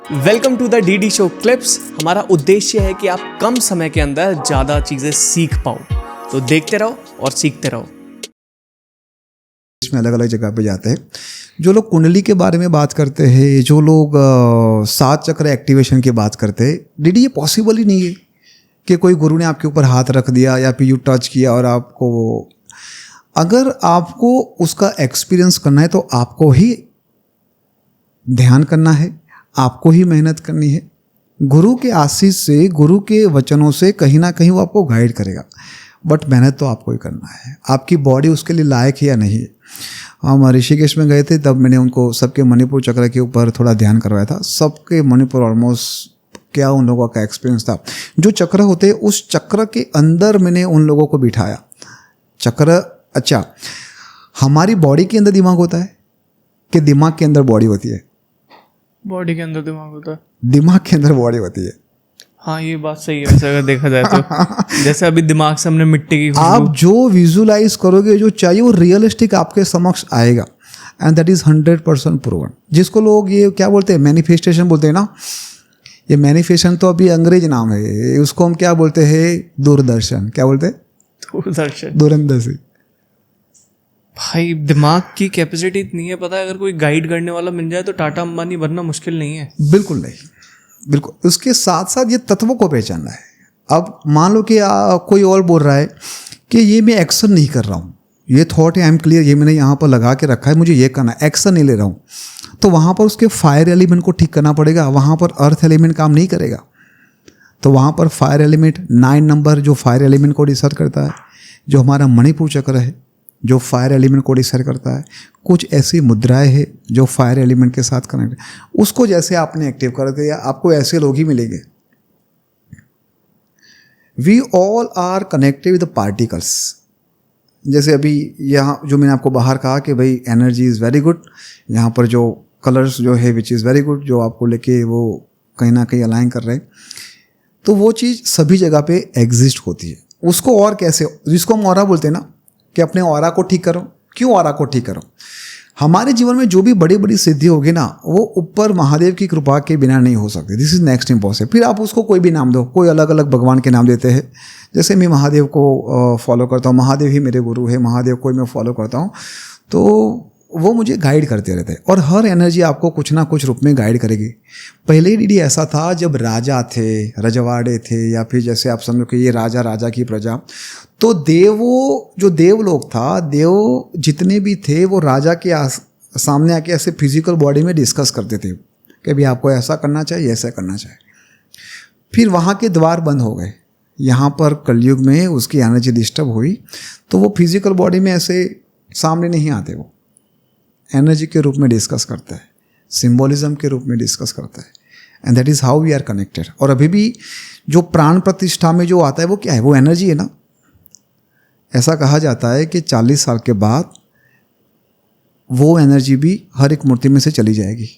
Welcome to the DD show clips. हमारा उद्देश्य है कि आप कम समय के अंदर ज़्यादा चीज़ें सीख पाओ, तो देखते रहो और सीखते रहो। इसमें अलग अलग जगह पे जाते हैं। जो लोग कुंडली के बारे में बात करते हैं, जो लोग सात चक्र एक्टिवेशन की बात करते हैं, डीडी ये पॉसिबल ही नहीं है कि कोई गुरु ने आपके ऊपर हाथ रख दिया या फिर यू टच किया और आपको, अगर आपको उसका एक्सपीरियंस करना है तो आपको ही ध्यान करना है, आपको ही मेहनत करनी है। गुरु के आशीष से, गुरु के वचनों से कहीं ना कहीं वो आपको गाइड करेगा, बट मेहनत तो आपको ही करना है। आपकी बॉडी उसके लिए लायक है या नहीं है। हम ऋषिकेश में गए थे, तब मैंने उनको सबके मणिपुर चक्र के ऊपर थोड़ा ध्यान करवाया था। सबके मणिपुर ऑलमोस्ट, क्या उन लोगों का एक्सपीरियंस था। जो चक्र होते हैं उस चक्र के अंदर मैंने उन लोगों को बिठाया। चक्र, अच्छा, हमारी बॉडी के अंदर दिमाग होता है कि दिमाग के अंदर बॉडी होती है? बॉडी के अंदर दिमाग होता है, दिमाग के अंदर बॉडी होती है। हाँ ये बात सही है वैसे अगर देखा जाए तो। जैसे अभी दिमाग से हमने मिट्टी की आप जो विजुलाइज करोगे, जो चाहिए वो रियलिस्टिक आपके समक्ष आएगा, एंड दैट इज 100% प्रूवन। जिसको लोग ये क्या बोलते हैं, मैनिफेस्टेशन बोलते हैं ना, ये मैनिफेस्टेशन तो अभी अंग्रेज नाम है, उसको हम क्या बोलते हैं, दूरदर्शन। क्या बोलते हैं? दूरदर्शन, दूरंदर्शी। भाई दिमाग की कैपेसिटी इतनी है, पता है अगर कोई गाइड करने वाला मिल जाए तो टाटा अंबानी बनना मुश्किल नहीं है। बिल्कुल नहीं, बिल्कुल। उसके साथ साथ ये तत्वों को पहचानना है। अब मान लो कि कोई और बोल रहा है कि ये मैं एक्शन नहीं कर रहा हूँ, ये थॉट है, आई एम क्लियर, ये मैंने यहाँ पर लगा के रखा है, मुझे ये करना है, एक्शन नहीं ले रहा हूँ, तो वहाँ पर उसके फायर एलिमेंट को ठीक करना पड़ेगा। वहाँ पर अर्थ एलिमेंट काम नहीं करेगा, तो वहाँ पर फायर एलिमेंट 9 नंबर जो फायर एलिमेंट को डिसाइड करता है, जो हमारा मणिपुर चक्र है जो फायर एलिमेंट को डिसाइड करता है। कुछ ऐसी मुद्राएं हैं जो फायर एलिमेंट के साथ कनेक्ट है, उसको जैसे आपने एक्टिव कर दिया, आपको ऐसे लोग ही मिलेंगे। We all are connected with the particles. जैसे अभी यहाँ जो मैंने आपको बाहर कहा कि भाई एनर्जी इज़ वेरी गुड, यहाँ पर जो कलर्स जो है विच इज़ वेरी गुड, जो आपको लेके वो कहीं ना कहीं अलाइन कर रहे हैं, तो वो चीज़ सभी जगह पे एग्जिस्ट होती है। उसको और कैसे, जिसको हम ऑरा बोलते हैं ना, कि अपने ऑरा को ठीक करो। क्यों ऑरा को ठीक करो? हमारे जीवन में जो भी बड़ी बड़ी सिद्धि होगी ना, वो ऊपर महादेव की कृपा के बिना नहीं हो सकती। This is next impossible. फिर आप उसको कोई भी नाम दो, कोई अलग अलग भगवान के नाम देते हैं। जैसे मैं महादेव को फॉलो करता हूँ, महादेव ही मेरे गुरु है, महादेव को ही मैं फॉलो करता हूँ, तो वो मुझे गाइड करते रहते हैं। और हर एनर्जी आपको कुछ ना कुछ रूप में गाइड करेगी। पहले डीडी ऐसा था, जब राजा थे, रजवाड़े थे, या फिर जैसे आप समझो कि ये राजा, राजा की प्रजा, तो देवो जो देवलोक था, देव जितने भी थे वो राजा के सामने आके ऐसे फिजिकल बॉडी में डिस्कस करते थे कि भाई आपको ऐसा करना चाहिए, ऐसा करना चाहिए। फिर वहाँ के द्वार बंद हो गए। यहाँ पर कलयुग में उसकी एनर्जी डिस्टर्ब हुई, तो वो फिजिकल बॉडी में ऐसे सामने नहीं आते, वो एनर्जी के रूप में डिस्कस करता है, सिंबोलिज्म के रूप में डिस्कस करता है, and that is how we are connected. और अभी भी जो प्राण प्रतिष्ठा में जो आता है वो क्या है, वो एनर्जी है ना। ऐसा कहा जाता है कि 40 साल के बाद वो एनर्जी भी हर एक मूर्ति में से चली जाएगी।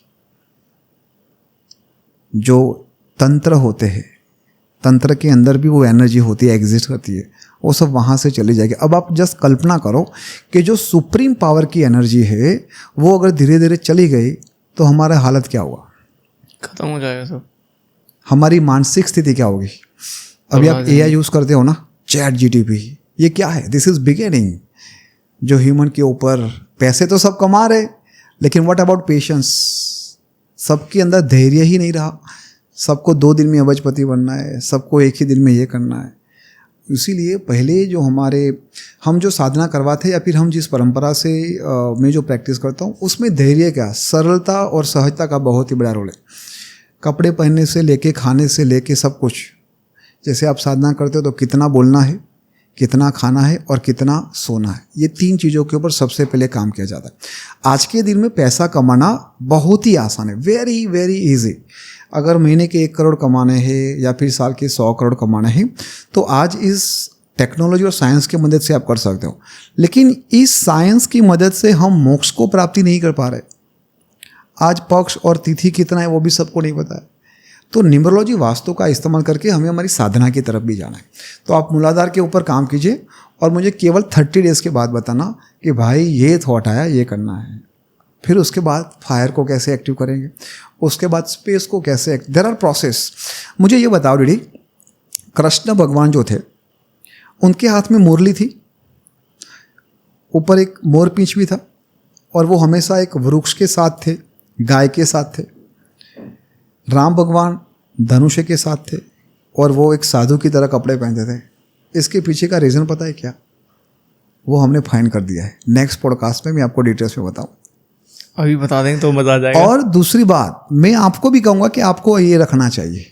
जो तंत्र होते हैं, तंत्र के अंदर भी वो एनर्जी होती है, एग्जिस्ट करती है, वो सब वहाँ से चली जाएगी। अब आप जस्ट कल्पना करो कि जो सुप्रीम पावर की एनर्जी है वो अगर धीरे धीरे चली गई तो हमारा हालत क्या होगा? खत्म हो जाएगा सब। हमारी मानसिक स्थिति क्या होगी? अभी आप AI यूज़ करते हो ना, चैट GTP, ये क्या है? This is beginning. जो ह्यूमन के ऊपर पैसे तो सब कमा रहे, लेकिन व्हाट अबाउट पेशेंस? सबके अंदर धैर्य ही नहीं रहा। सबको 2 दिन में अबजपति बनना है, सबको एक ही दिन में ये करना है। इसीलिए पहले जो हम जो साधना करवाते या फिर हम जिस परंपरा से मैं जो प्रैक्टिस करता हूँ, उसमें धैर्य क्या, सरलता और सहजता का बहुत ही बड़ा रोल है। कपड़े पहनने से लेके, खाने से लेके सब कुछ। जैसे आप साधना करते हो तो कितना बोलना है, कितना खाना है और कितना सोना है, ये 3 चीज़ों के ऊपर सबसे पहले काम किया जाता है। आज के दिन में पैसा कमाना बहुत ही आसान है, वेरी वेरी इजी। अगर महीने के 1 करोड़ कमाने हैं या फिर साल के 100 करोड़ कमाने हैं, तो आज इस टेक्नोलॉजी और साइंस की मदद से आप कर सकते हो। लेकिन इस साइंस की मदद से हम मोक्ष को प्राप्ति नहीं कर पा रहे। आज पक्ष और तिथि कितना है वो भी सबको नहीं पता है। तो न्यूमरोलॉजी वास्तु का इस्तेमाल करके हमें हमारी साधना की तरफ भी जाना है। तो आप मूलाधार के ऊपर काम कीजिए और मुझे केवल 30 डेज़ के बाद बताना कि भाई ये थॉट आया, ये करना है। फिर उसके बाद फायर को कैसे एक्टिव करेंगे, उसके बाद स्पेस को कैसे देयर आर प्रोसेस। मुझे ये बताओ डीडी, कृष्ण भगवान जो थे उनके हाथ में मुरली थी, ऊपर एक मोर पींछ भी था, और वो हमेशा एक वृक्ष के साथ थे, गाय के साथ थे। राम भगवान धनुष के साथ थे और वो एक साधु की तरह कपड़े पहनते थे। इसके पीछे का रीज़न पता है क्या? वो हमने फाइंड कर दिया है। नेक्स्ट पॉडकास्ट में मैं आपको डिटेल्स में बताऊँ। अभी बता देंगे तो मज़ा आ जाएगा। और दूसरी बात मैं आपको भी कहूँगा कि आपको ये रखना चाहिए,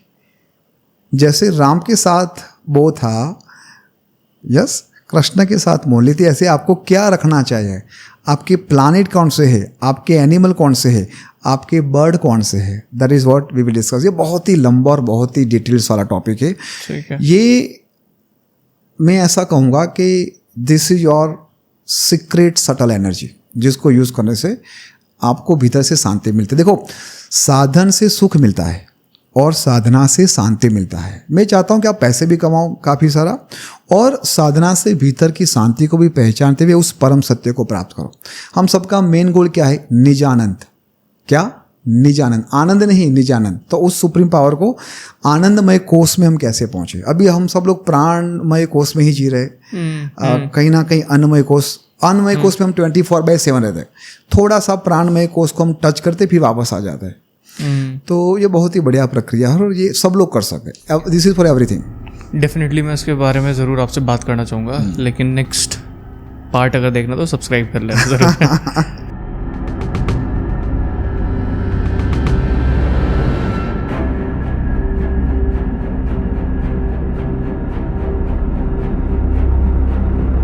जैसे राम के साथ वो था, यस, कृष्ण के साथ मुरली थी, ऐसे आपको क्या रखना चाहिए? आपके प्लानिट कौन से है, आपके एनिमल कौन से है, आपके बर्ड कौन से है, that is what we will discuss. ये बहुत ही लंबा और बहुत ही डिटेल्स वाला टॉपिक है। ठीक है। ये मैं ऐसा कहूँगा कि this is your secret subtle energy, जिसको यूज़ करने से आपको भीतर से शांति मिलती है। देखो, साधन से सुख मिलता है और साधना से शांति मिलता है। मैं चाहता हूँ कि आप पैसे भी कमाओ काफ़ी सारा, और साधना से भीतर की शांति को भी पहचानते हुए उस परम सत्य को प्राप्त करो। हम सबका मेन गोल क्या है? निजानंद। क्या? निजानंद। आनंद नहीं, निजानंद। तो उस सुप्रीम पावर को आनंदमय कोष में हम कैसे पहुंचे? अभी हम सब लोग प्राणमय कोष में ही जी रहे, कहीं ना कहीं अन्नमय कोष में हम 24/7 रहते हैं। थोड़ा सा प्राणमय कोष को हम टच करते फिर वापस आ जाते हैं। तो ये बहुत ही बढ़िया प्रक्रिया है और ये सब लोग कर सके। This is for everything. Definitely मैं उसके बारे में ज़रूर आपसे बात करना चाहूँगा, लेकिन नेक्स्ट पार्ट अगर देखना तो सब्सक्राइब कर लेना ज़रूर।